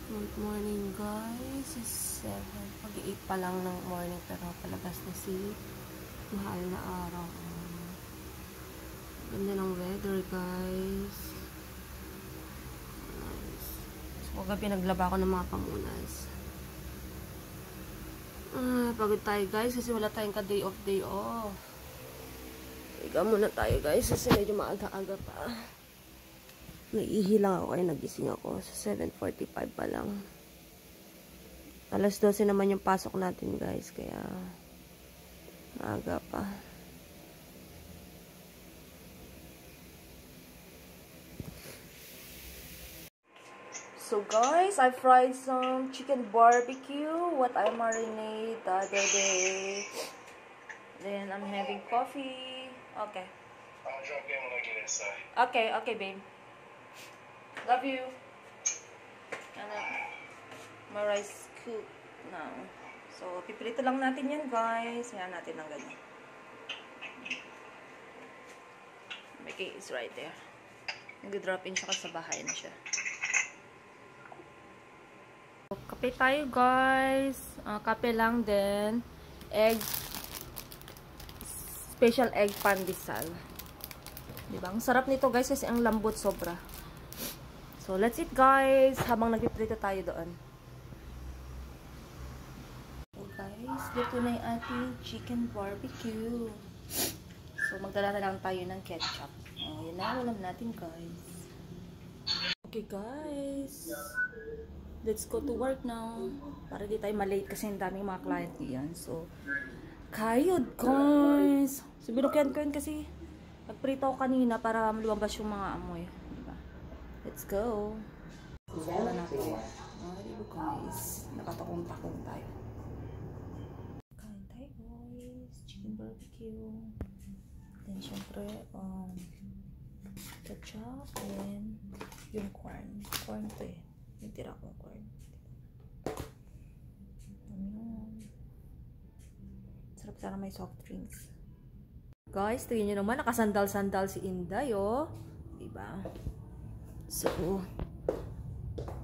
Good morning guys, it's 7. Pag-8 pa lang ng morning pero palabas na si mahal na araw. Ganda ng weather guys. Nice. So kagabi naglaba ako ng mga pamunas. Pagod tayo guys kasi wala tayong ka-day off. Higa muna tayo guys kasi medyo maaga-aga pa. Naiihi lang ako, nagising ako. Sa 7:45 pa lang. Alas 12 naman yung pasok natin, guys. Kaya, maaga pa. So, guys, I fried some chicken barbecue. What I marinate the other day. Then, I'm having coffee. Okay. I'll drop in when I get inside. Okay, babe. Love you. Ano, my rice cook now. So, pipilito lang natin yan, guys. Ayan natin ng ganyan. My cake is right there. Nag-drop in siya kasi sa bahay na siya. So, kape tayo, guys. Kape lang din. Egg. Special egg pandesal. Diba? Ang sarap nito, guys, kasi ang lambot sobra. So, let's eat guys, habang nagpiprito tayo doon. So guys, dito na yung ating chicken barbecue. So, magdala na lang tayo ng ketchup. Yan na, ulam natin guys. Okay guys, let's go to work now. Para di tayo malate kasi ang daming mga client niyan. So, kayod guys. So, binukyan ko yun kasi nagprito ako kanina para lumabas yung mga amoy. Let's go. Wala natin. Diba guys? Nakatakong-takong tayo. Kain tayo guys. Chicken barbecue. Then syempre, ketchup. And yung corn. Corn to eh. Yung tira kong corn. Ano. Sarap sana may soft drinks. Guys, tingin nyo naman. Nakasandal-sandal si Inday oh. Diba? So,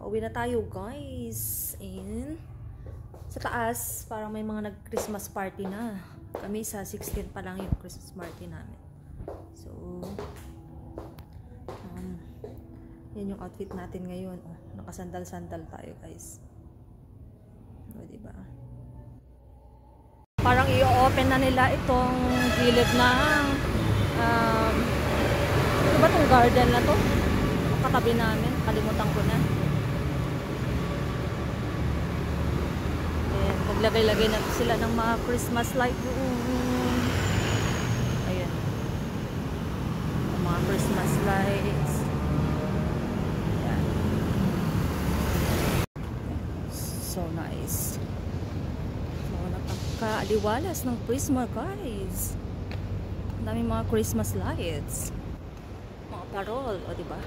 uwi na tayo guys. And sa taas, parang may mga nag-Christmas party na. Kami sa 16 pa lang yung Christmas party namin. So, yan yung outfit natin ngayon. Oh, nakasandal-sandal tayo guys. O, diba? Parang i-open na nila itong gilid ng ano ba itong garden na to? Katabi namin, kalimutan ko na. Ayan, naglagay-lagay na sila ng mga Christmas light doon. Ayan. Mga Christmas lights. Ayan. So nice. So napaka-aliwalas ng Christmas guys. Ang daming mga Christmas lights. Mga parol, o diba?